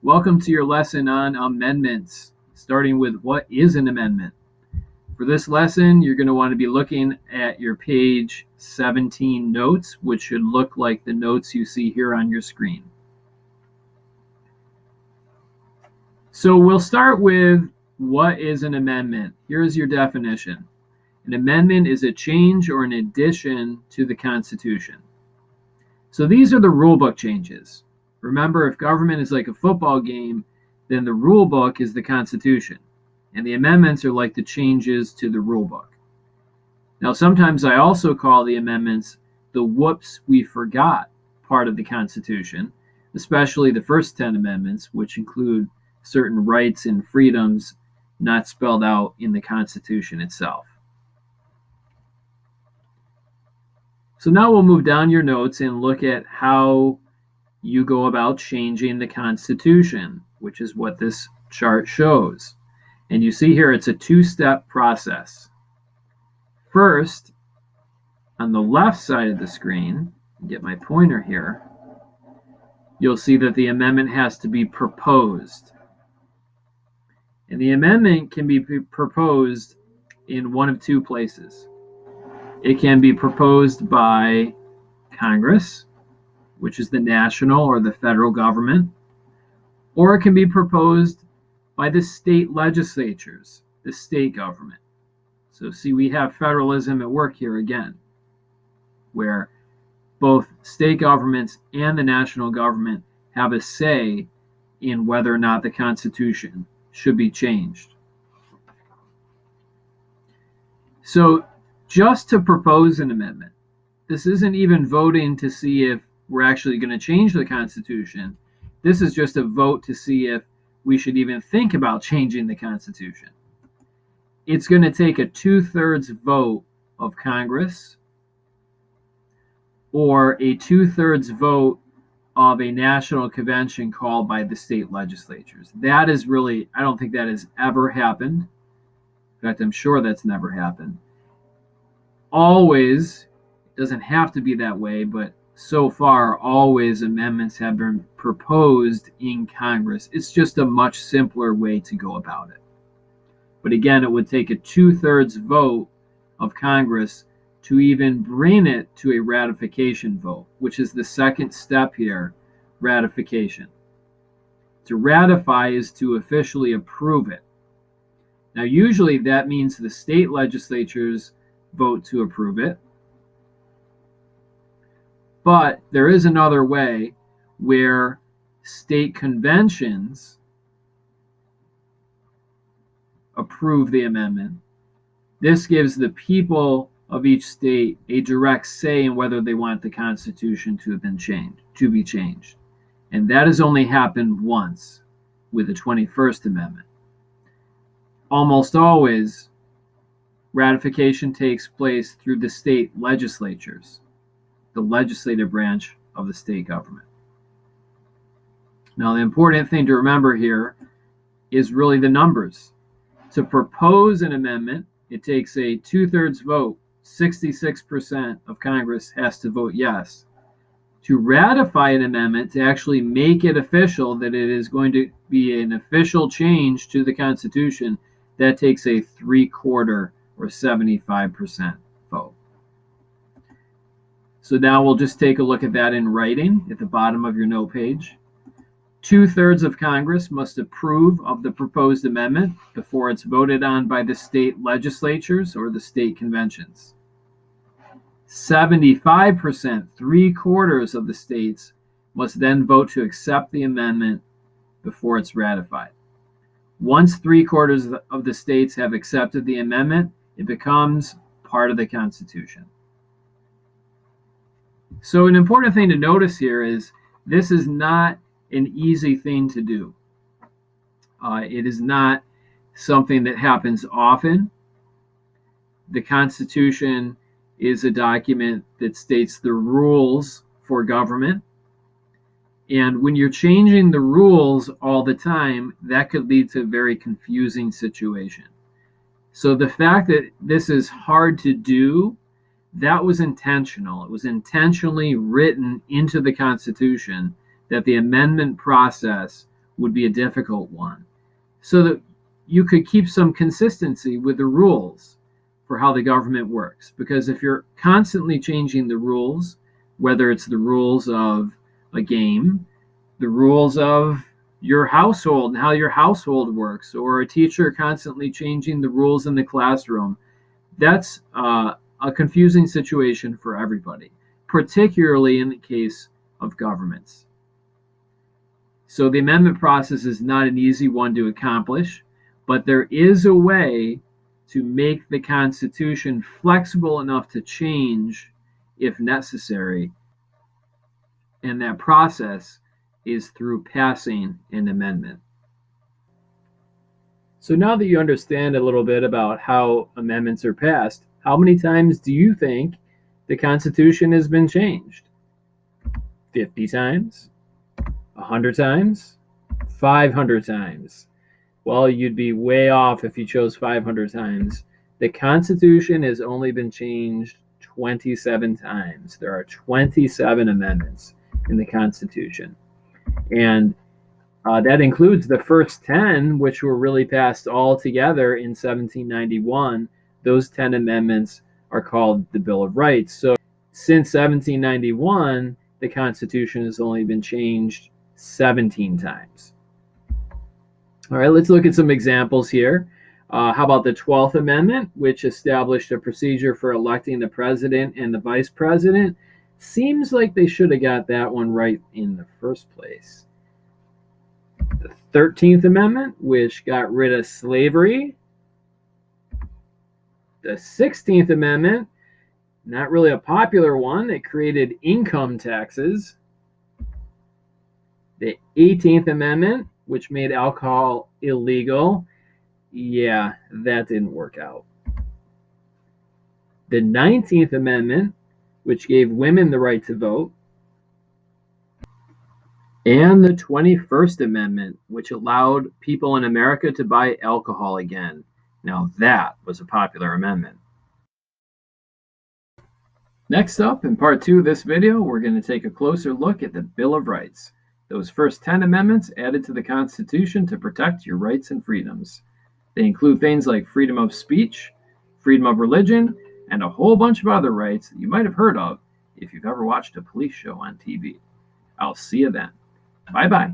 Welcome to your lesson on amendments, starting with what is an amendment. For this lesson, you're going to want to be looking at your page 17 notes, which should look like the notes you see here on your screen. So we'll start with what is an amendment. Here's your definition. An amendment is a change or an addition to the Constitution. So these are the rulebook changes. Remember, if government is like a football game, then the rule book is the Constitution, and the amendments are like the changes to the rule book. Now, sometimes I also call the amendments the whoops we forgot part of the Constitution, especially the first 10 amendments, which include certain rights and freedoms not spelled out in the Constitution itself. So now we'll move down your notes and look at how you go about changing the Constitution, which is what this chart shows. And you see here it's a two-step process. First, on the left side of the screen, get my pointer here, you'll see that the amendment has to be proposed. And the amendment can be proposed in one of two places. It can be proposed by Congress, which is the national or the federal government, or it can be proposed by the state legislatures, the state government. So see, we have federalism at work here again, where both state governments and the national government have a say in whether or not the Constitution should be changed. So just to propose an amendment, this isn't even voting to see if we're actually going to change the Constitution. This is just a vote to see if we should even think about changing the Constitution. It's going to take a 2/3 vote of Congress or a 2/3 vote of a national convention called by the state legislatures. That is really, I don't think that has ever happened. In fact, I'm sure that's never happened. Always, it doesn't have to be that way, but so far, always amendments have been proposed in Congress. It's just a much simpler way to go about it. But again, it would take a 2/3 vote of Congress to even bring it to a ratification vote, which is the second step here, ratification. To ratify is to officially approve it. Now, usually that means the state legislatures vote to approve it. But there is another way where state conventions approve the amendment. This gives the people of each state a direct say in whether they want the Constitution to be changed. And that has only happened once with the 21st Amendment. Almost always, ratification takes place through the state legislatures, the legislative branch of the state government. Now, the important thing to remember here is really the numbers. To propose an amendment, it takes a 2/3 vote. 66% of Congress has to vote yes. To ratify an amendment, to actually make it official that it is going to be an official change to the Constitution, that takes a 3/4 or 75% vote. So now we'll just take a look at that in writing at the bottom of your note page. 2/3 of Congress must approve of the proposed amendment before it's voted on by the state legislatures or the state conventions. 75%, 3/4 of the states, must then vote to accept the amendment before it's ratified. Once 3/4 of the states have accepted the amendment, it becomes part of the Constitution. So an important thing to notice here is this is not an easy thing to do. It is not something that happens often. The Constitution is a document that states the rules for government. And when you're changing the rules all the time, that could lead to a very confusing situation. So the fact that this is hard to do, that was intentional. It was intentionally written into the Constitution that the amendment process would be a difficult one. So that you could keep some consistency with the rules for how the government works. Because if you're constantly changing the rules, whether it's the rules of a game, the rules of your household and how your household works, or a teacher constantly changing the rules in the classroom, that's a confusing situation for everybody, particularly in the case of governments. So the amendment process is not an easy one to accomplish, but there is a way to make the Constitution flexible enough to change if necessary. And that process is through passing an amendment. So now that you understand a little bit about how amendments are passed, how many times do you think the Constitution has been changed? 50 times? 100 times? 500 times? Well, you'd be way off if you chose 500 times. The Constitution has only been changed 27 times. There are 27 amendments in the Constitution. And that includes the first 10, which were really passed all together in 1791. Those 10 amendments are called the Bill of Rights. So since 1791, the Constitution has only been changed 17 times. All right, let's look at some examples here. How about the 12th Amendment, which established a procedure for electing the president and the vice president? Seems like they should have got that one right in the first place. The 13th Amendment, which got rid of slavery. The 16th Amendment, not really a popular one. It created income taxes. The 18th Amendment, which made alcohol illegal. Yeah, that didn't work out. The 19th Amendment, which gave women the right to vote. And the 21st Amendment, which allowed people in America to buy alcohol again. Now that was a popular amendment. Next up, in part 2 of this video, we're going to take a closer look at the Bill of Rights. Those first 10 amendments added to the Constitution to protect your rights and freedoms. They include things like freedom of speech, freedom of religion, and a whole bunch of other rights that you might have heard of if you've ever watched a police show on TV. I'll see you then. Bye-bye.